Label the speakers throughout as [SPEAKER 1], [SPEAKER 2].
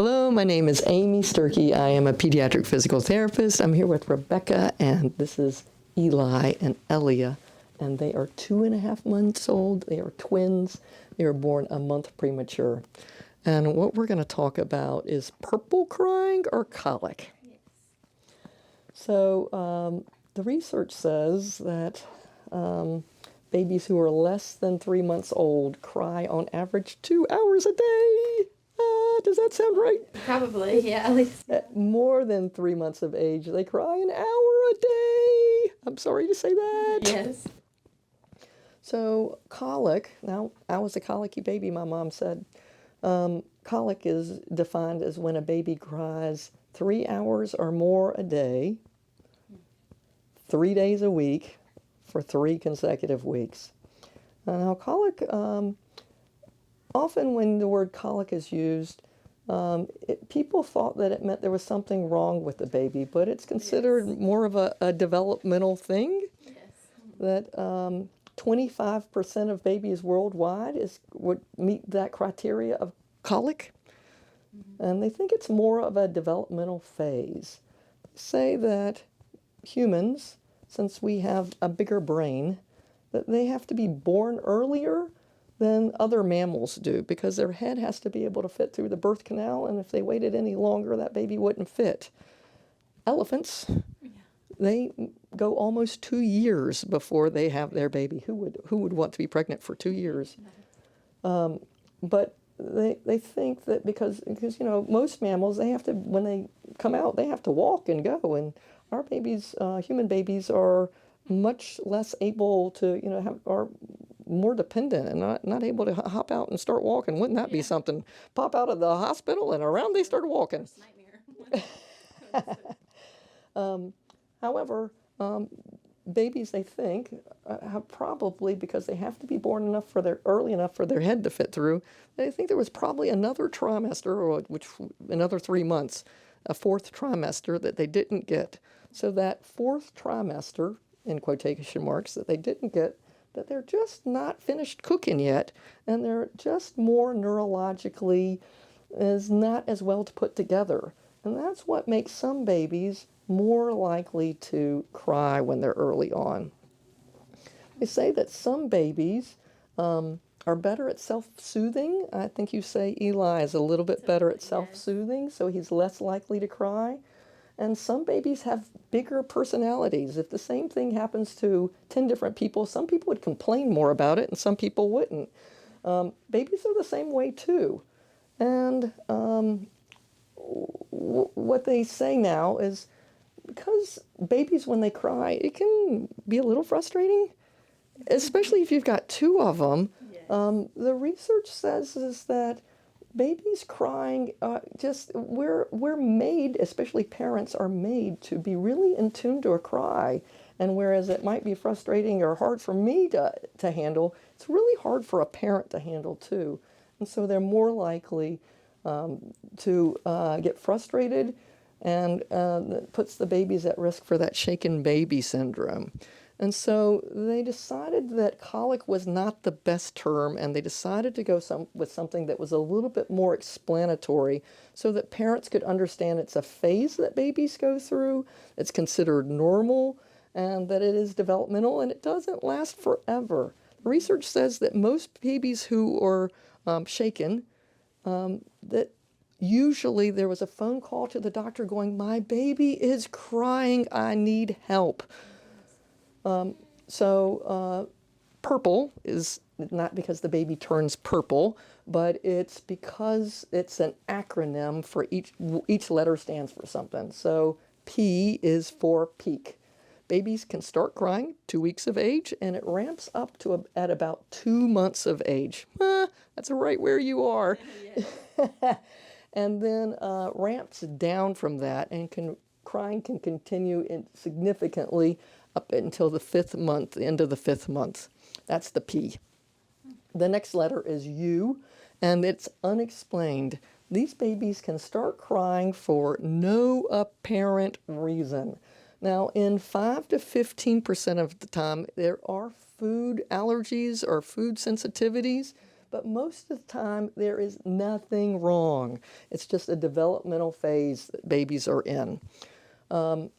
[SPEAKER 1] Hello, my name is Amy Sturkey. I am a pediatric physical therapist. I'm here with Rebecca, and this is Eli and Ellia, and they are 2.5 months old. They are twins. They were born a month premature. And what we're going to talk about is purple crying or colic.
[SPEAKER 2] Yes.
[SPEAKER 1] So the research says that babies who are less than 3 months old cry on average 2 hours a day. Does that sound right?
[SPEAKER 2] Probably, yeah, at least.
[SPEAKER 1] At more than 3 months of age, they cry an hour a day. I'm sorry to say that.
[SPEAKER 2] Yes.
[SPEAKER 1] So colic, now I was a colicky baby, my mom said. Colic is defined as when a baby cries 3 hours or more a day, 3 days a week, for 3 consecutive weeks. Now colic, often when the word colic is used, people thought that it meant there was something wrong with the baby, but it's considered more of a developmental thing.
[SPEAKER 2] Yes.
[SPEAKER 1] That 25% of babies worldwide would meet that criteria of colic, and they think it's more of a developmental phase. They say that humans, since we have a bigger brain, that they have to be born earlier than other mammals do, because their head has to be able to fit through the birth canal, and if they waited any longer, that baby wouldn't fit. Elephants, they go almost 2 years before they have their baby. Who would want to be pregnant for 2 years? But they think that because most mammals, they have to, when they come out, they have to walk and go, and our babies, human babies, are much less able to are more dependent and not able to hop out and start walking. Wouldn't that be something? Pop out of the hospital and around they start walking.
[SPEAKER 2] Nightmare.
[SPEAKER 1] However, babies, they think, have probably, because they have to be born early enough for their head to fit through, they think there was probably another trimester, which another 3 months, a 4th trimester that they didn't get. So that 4th trimester, in quotation marks, that they didn't get, that they're just not finished cooking yet, and they're just more neurologically is not as well put together. And that's what makes some babies more likely to cry when they're early on. They say that some babies are better at self-soothing. I think you say Eli is a little bit better at self-soothing, so he's less likely to cry. And some babies have bigger personalities. If the same thing happens to 10 different people, some people would complain more about it and some people wouldn't. Babies are the same way too. And what they say now is, because babies, when they cry, it can be a little frustrating, especially if you've got 2 of them.
[SPEAKER 2] Yes.
[SPEAKER 1] The research says is that babies crying, we're made, especially parents are made to be really in tune to a cry. And whereas it might be frustrating or hard for me to handle, it's really hard for a parent to handle too. And so they're more likely to get frustrated, and that puts the babies at risk for that shaken baby syndrome. And so they decided that colic was not the best term, and they decided to go with something that was a little bit more explanatory so that parents could understand it's a phase that babies go through, it's considered normal, and that it is developmental, and it doesn't last forever. Research says that most babies who are shaken, that usually there was a phone call to the doctor going, "My baby is crying, I need help." So purple is not because the baby turns purple, but it's because it's an acronym for each letter stands for something. So P is for peak. Babies can start crying 2 weeks of age, and it ramps up to at about 2 months of age. That's right where you are. And then ramps down from that, and crying can continue significantly up until the 5th month, the end of the 5th month. That's the P. The next letter is U, and it's unexplained. These babies can start crying for no apparent reason. Now, in 5 to 15% of the time, there are food allergies or food sensitivities, but most of the time there is nothing wrong. It's just a developmental phase that babies are in. The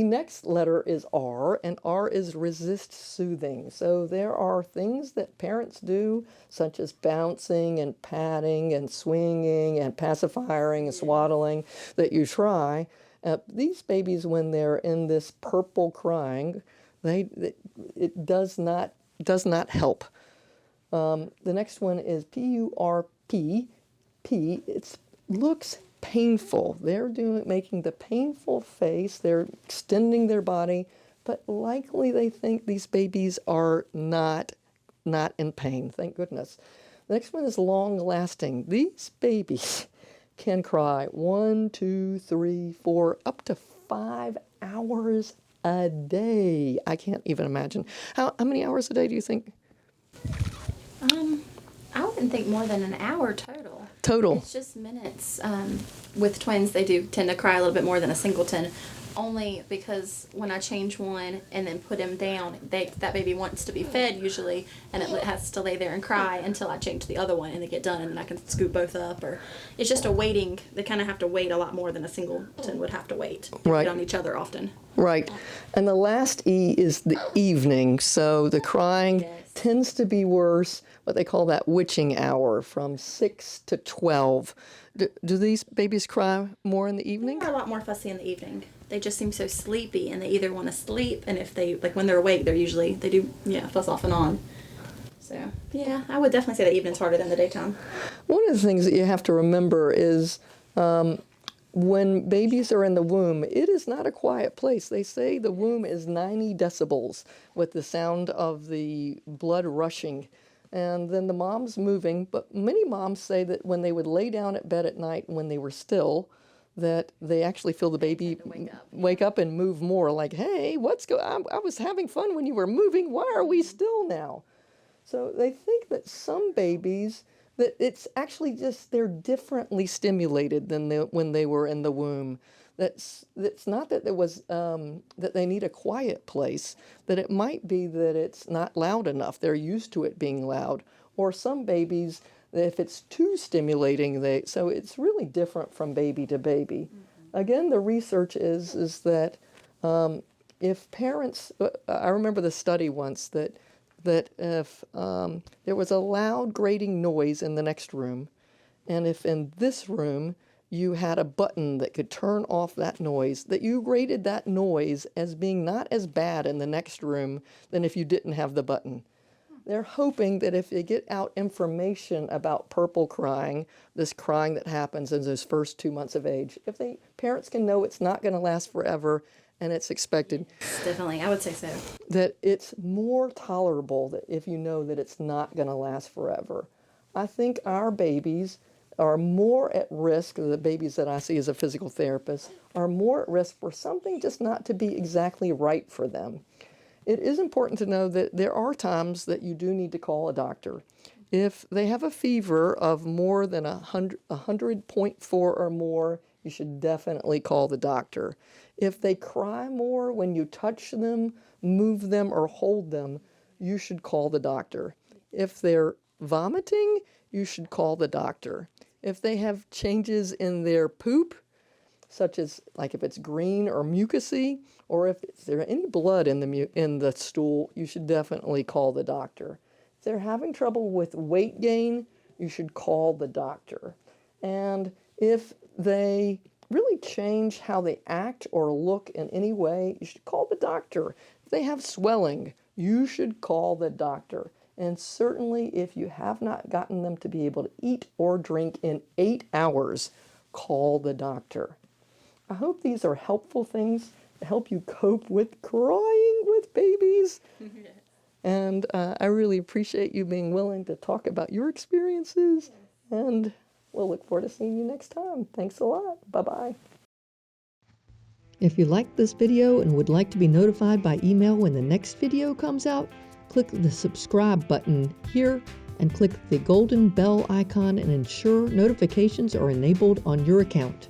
[SPEAKER 1] next letter is R, and R is resist soothing. So there are things that parents do, such as bouncing and patting and swinging and pacifying and swaddling, that you try. These babies, when they're in this purple crying, it does not help. The next one is P.U.R.P.L.E. It looks painful. They're making the painful face. They're extending their body, but likely they think these babies are not in pain. Thank goodness. The next one is long lasting. These babies can cry 1, 2, 3, 4, up to 5 hours a day. I can't even imagine. How many hours a day do you think?
[SPEAKER 2] I wouldn't think more than an hour total.
[SPEAKER 1] Total.
[SPEAKER 2] It's just minutes. With twins, they do tend to cry a little bit more than a singleton, only because when I change one and then put him down, that baby wants to be fed usually, and it has to lay there and cry until I change the other one and they get done, and then I can scoop both up. Or it's just a waiting. They kind of have to wait a lot more than a singleton would have to wait.
[SPEAKER 1] Right.
[SPEAKER 2] On each other often.
[SPEAKER 1] Right. And the last E is the evening. So the crying tends to be worse, what they call that witching hour, from 6 to 12. Do these babies cry more in the evening?
[SPEAKER 2] They're a lot more fussy in the evening. They just seem so sleepy, and they either want to sleep, and if they, like when they're awake, they do fuss off and on. So, yeah, I would definitely say the evening's harder than the daytime.
[SPEAKER 1] One of the things that you have to remember is when babies are in the womb, it is not a quiet place. They say the womb is 90 decibels with the sound of the blood rushing. And then the mom's moving, but many moms say that when they would lay down at bed at night when they were still, that they actually feel the baby wake up and move more, like, hey, I was having fun when you were moving, why are we still now? So they think that some babies, that it's actually just they're differently stimulated than when they were in the womb. That's not that there was that they need a quiet place, that it might be that it's not loud enough. They're used to it being loud. Or some babies, if it's too stimulating, so it's really different from baby to baby. Again, the research is that if parents, I remember the study once that if there was a loud grating noise in the next room, and if in this room you had a button that could turn off that noise, that you rated that noise as being not as bad in the next room than if you didn't have the button. They're hoping that if they get out information about purple crying, this crying that happens in those first 2 months of age, parents can know it's not going to last forever and it's expected.
[SPEAKER 2] Definitely, I would say so.
[SPEAKER 1] That it's more tolerable that if you know that it's not going to last forever. I think our babies are more at risk, the babies that I see as a physical therapist, are more at risk for something just not to be exactly right for them. It is important to know that there are times that you do need to call a doctor. If they have a fever of more than 100.4 or more, you should definitely call the doctor. If they cry more when you touch them, move them, or hold them, you should call the doctor. If they're vomiting, you should call the doctor. If they have changes in their poop, such as like if it's green or mucousy, or if there's any blood in the stool, you should definitely call the doctor. If they're having trouble with weight gain, you should call the doctor. And if they really change how they act or look in any way, you should call the doctor. If they have swelling, you should call the doctor. And certainly if you have not gotten them to be able to eat or drink in 8 hours, call the doctor. I hope these are helpful things to help you cope with crying with babies. And I really appreciate you being willing to talk about your experiences. And we'll look forward to seeing you next time. Thanks a lot. Bye-bye. If you liked this video and would like to be notified by email when the next video comes out, click the subscribe button here and click the golden bell icon and ensure notifications are enabled on your account.